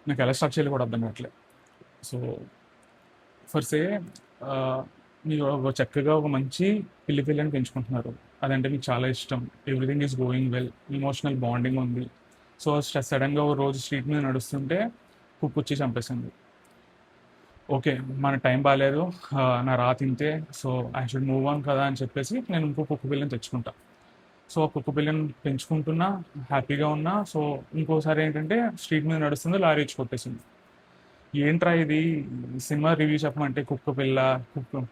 నాకు ఎలా స్టార్ట్ చేయాలి కూడా అర్థం కావట్లేదు. సో ఫర్ సే మీరు ఒక చక్కగా ఒక మంచి పిల్లిని పెంచుకుంటున్నారు. అదంటే మీకు చాలా ఇష్టం. Everything is going well. Emotional bonding ఉంది. సో సడన్గా ఒక రోజు స్ట్రీట్ మీద నడుస్తుంటే కుక్కొచ్చి చంపేసింది. ఓకే, మన టైం బాగాలేదు, నా రాత ఇంతే, so I should move on కదా అని చెప్పేసి నేను ఇంకో కుక్క పిల్లని తెచ్చుకుంటా. సో ఆ కుక్క పిల్లని పెంచుకుంటున్నా, హ్యాపీగా ఉన్నా. సో ఇంకోసారి ఏంటంటే స్ట్రీట్ మీద నడుస్తుంది, లారీ వచ్చి కొట్టేసింది. ఏంట్రా ఇది, సినిమా రివ్యూ చెప్పమంటే కుక్క పిల్ల,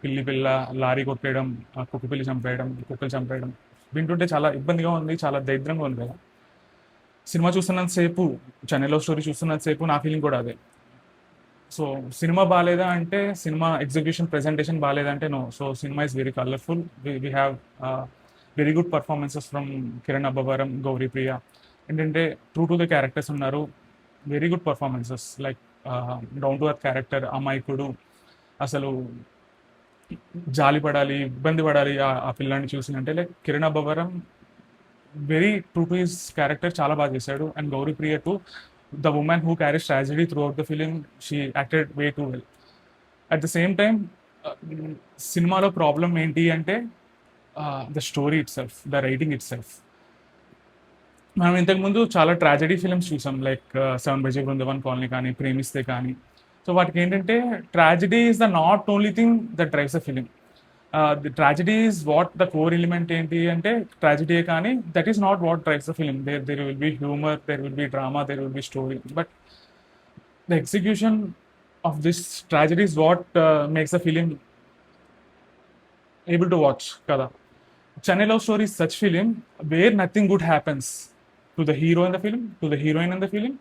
పిల్లి పిల్ల, లారీ కొట్టేయడం, ఆ కుక్క పిల్లి చంపేయడం, కుక్కలు చంపేయడం వింటుంటే చాలా ఇబ్బందిగా ఉంది, చాలా దరిద్రంగా ఉంది కదా. సినిమా చూస్తున్నంతసేపు, చెన్నైలో స్టోరీ చూస్తున్నంతసేపు నా ఫీలింగ్ కూడా అదే. సో సినిమా బాగాలేదా అంటే, సినిమా ఎగ్జిక్యూషన్ ప్రెజెంటేషన్ బాగాలేదా అంటే no. So cinema is very colourful. We have very good performances from Kiran Abbavaram, Gauri Priya. ఏంటంటే ట్రూ టు ద క్యారెక్టర్స్ ఉన్నారు. Very good performances, like down to earth character, అమాయకుడు, అసలు జాలి పడాలి, ఇబ్బంది పడాలి ఆ పిల్లాన్ని చూసి అంటే. Like Kiran Abbavaram very true to his character, చాలా బాగా చేశాడు. And Gauri Priya to the women who carries tragedy through out the film, she acted way too well. At the same time సినిమాలో ప్రాబ్లం ఏంటి అంటే the story it self, the writing it self. మనం ఇంతకుముందు చాలా tragedy films చూసాం, like seven బజే Brindavan colony కానీ, ప్రేమిస్తే కానీ. So వాటికి ఏంటంటే tragedy is the not only thing that drives a film. The tragedy is what the core element ఏంటి అంటే ట్రాజడీ, కానీ that is not what drives the film. There will be humour, there will be drama, there will be story, but the execution of this tragedy is what makes the film able to watch kada. Chennai Love Story is such film where nothing good happens to the hero in the film, to the heroine in the film,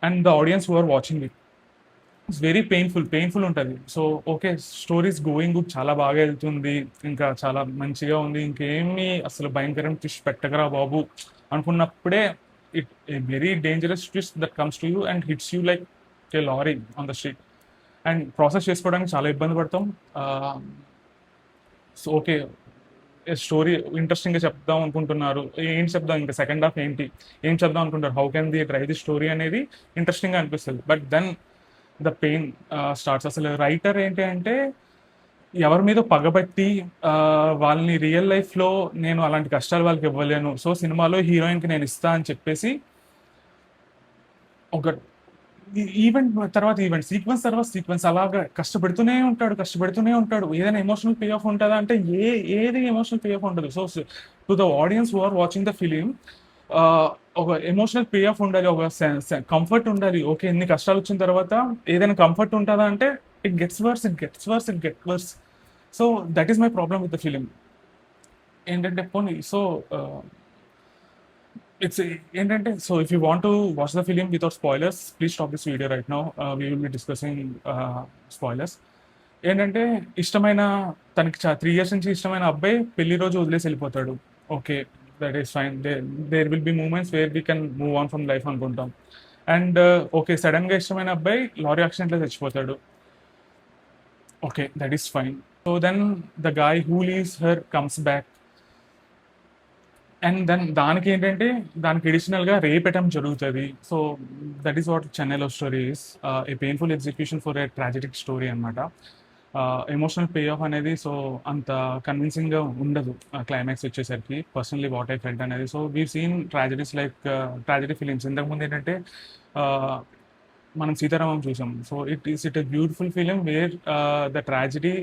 and the audience who are watching it. It's very painful ఉంటుంది. So okay, stories going good, చాలా బాగా వెళ్తుంది, ఇంకా చాలా మంచిగా ఉంది, ఇంకేమి అసలు భయంకరం ట్విస్ట్ పెట్టకరా బాబు అనుకున్నప్పుడే it a very dangerous twist that comes to you and hits you like a lorry on the street. And process చేసుకోవడానికి చాలా ఇబ్బంది పడతాం. సో ఓకే, స్టోరీ ఇంట్రెస్టింగ్గా చెప్దాం అనుకుంటున్నారు, ఏంటి చెప్దాం, ఇంకా సెకండ్ హాఫ్ ఏంటి, ఏం చెప్దాం అనుకుంటారు, how can the drive the story అనేది ఇంట్రెస్టింగ్గా అనిపిస్తుంది. But then the pain starts. అసలు రైటర్ ఏంటి అంటే ఎవరి మీద పగబట్టి వాళ్ళని రియల్ లైఫ్లో నేను అలాంటి కష్టాలు వాళ్ళకి ఇవ్వలేను, సో సినిమాలో హీరోయిన్కి నేను ఇస్తా అని చెప్పేసి ఒక ఈవెంట్ తర్వాత ఈవెంట్, సీక్వెన్స్ తర్వాత సీక్వెన్స్ అలాగా కష్టపెడుతూనే ఉంటాడు. ఏదైనా ఎమోషనల్ పే ఆఫ్ ఉంటుందా అంటే ఏది ఎమోషనల్ పే ఆఫ్ ఉండదు. So to the audience who are watching the film, ఒక ఎమోషనల్ పే ఆఫ్ ఉండాలి, ఒక కంఫర్ట్ ఉండాలి. ఓకే, ఎన్ని కష్టాలు వచ్చిన తర్వాత ఏదైనా కంఫర్ట్ ఉంటుందా అంటే it gets worse. So that is my problem with the film. ఏంటంటే పోనీ, సో ఇట్స్ ఏంటంటే, so if you want to watch the film without spoilers, please stop this video right now. We will be discussing spoilers. ఏంటంటే ఇష్టమైన, తనకి 3 years నుంచి ఇష్టమైన అబ్బాయి పెళ్లి రోజు వదిలేసి వెళ్ళిపోతాడు. Okay, that is fine. There will be moments where we can move on from life అనుకుంటాం. అండ్ ఓకే, సడన్గా ఇష్టమైన అబ్బాయి లారీ యాక్సిడెంట్లో చచ్చిపోతాడు. Okay, that is fine. So then the guy who leaves her comes back. And then దానికి ఏంటంటే దానికి అడిషనల్గా రేపటం జరుగుతుంది. So that is what Chennai love story is, a painful execution for a tragedic story అనమాట. ఎమోషనల్ పే ఆఫ్ అనేది so అంత కన్విన్సింగ్గా ఉండదు క్లైమాక్స్ వచ్చేసరికి, పర్సనలీ వాట్ ఐ ఫెల్ట్ అనేది. So we seen tragedies like tragedy films. ఇంతకుముందు ఏంటంటే మనం సీతారామం చూసాం. So it a beautiful film where the tragedy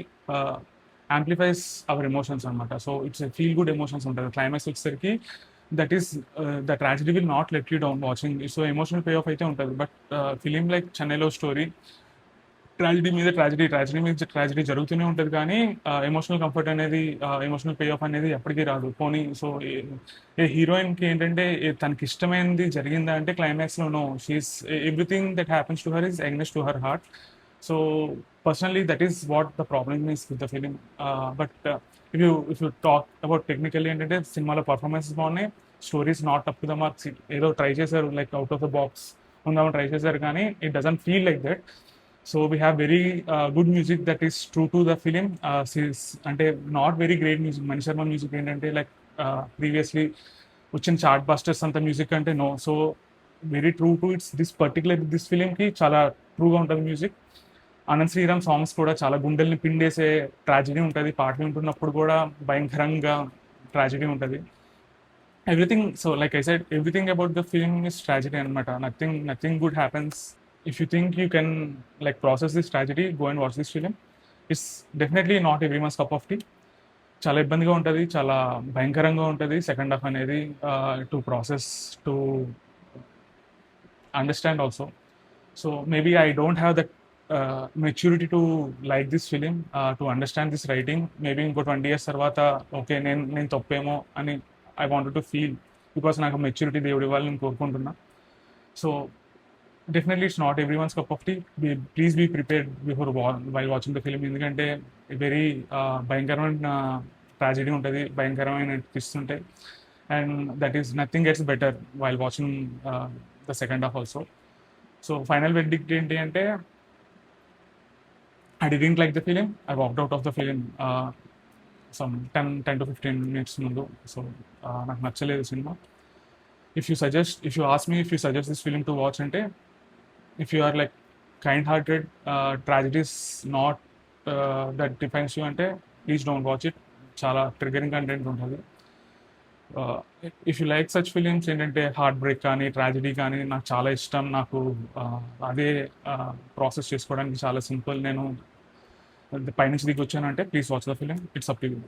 amplifies our emotions అనమాట. So it's feel good emotions ఉంటుంది. క్లైమాక్స్ వచ్చేసరికి that is the tragedy will not let you down watching. So emotional pay off అయితే ఉంటుంది. But film like చెన్నైలో story tragedy మీద tragedy జరుగుతూనే ఉంటుంది, కానీ ఎమోషనల్ కంఫర్ట్ అనేది, ఎమోషనల్ పే ఆఫ్ అనేది ఎప్పటికీ రాదు. పోనీ సో ఏ హీరోయిన్కి ఏంటంటే తనకి ఇష్టమైనది జరిగిందా అంటే క్లైమాక్స్లో no, she is everything that happens to her is against to her heart. So personally that is what the problem is with the film. But if you talk about technically ఏంటంటే సినిమాలో పర్ఫార్మెన్సెస్ బాగున్నాయి, story's not up to the marks. ఏదో try చేశారు, like out of the box ఉందామని try చేశారు, కానీ it doesn't feel like that. So we have very good music that is true to the film. అంటే not very great music. Mani Sharma music ఏంటంటే like previously వచ్చిన chartbusters అంత music అంటే no. So very true to its this ఫిలింకి చాలా ట్రూగా ఉంటుంది music. Anand Sriram songs కూడా చాలా గుండెల్ని పిండేసే ట్రాజడీ ఉంటుంది. పాటలు వింటున్నప్పుడు కూడా భయంకరంగా ట్రాజడీ ఉంటుంది. Everything, so like I said, everything about the film is tragedy అనమాట. Nothing good happens. If you think you can like process this tragedy, go and watch this film. It's definitely not every man's cup of tea. చాలా ఇబ్బందిగా ఉంటుంది, చాలా భయంకరంగా ఉంటుంది second half అనేది, to process, to understand also. So maybe I don't have that maturity to like this film, to understand this writing. Maybe ఇంకో 20 years తర్వాత okay నేను తప్పేమో అని I wanted to feel, because నాకు మెచ్యూరిటీ దేవుడు ఇవ్వాలని నేను కోరుకుంటున్నా. So definitely it's not everyone's cup of tea. Please be prepared before while watching the film, ఎందుకంటే వెరీ భయంకరమైన ట్రాజడీ ఉంటుంది, భయంకరమైన ట్విస్ట్ ఉంటాయి. And that is nothing gets better while watching the second half also. So final verdict ఏంటి అంటే, I didn't like the film. I walked out of the film some 10 to 15 minutes ముందు. So నాకు నచ్చలేదు cinema. If you ask me if you suggest this film to watch అంటే, if you are like kind hearted, tragedy is not that defines you అంటే, please don't watch it. చాలా triggering content ఉంటుంది. If you like such films ఏంటంటే, heart break కానీ tragedy కానీ నాకు చాలా ఇష్టం. నాకు అదే ప్రాసెస్ చేసుకోవడానికి చాలా సింపుల్. నేను పైనుంచి దిగి వచ్చానంటే, please watch the film. It's up to you.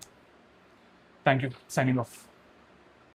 Thank you. Signing off.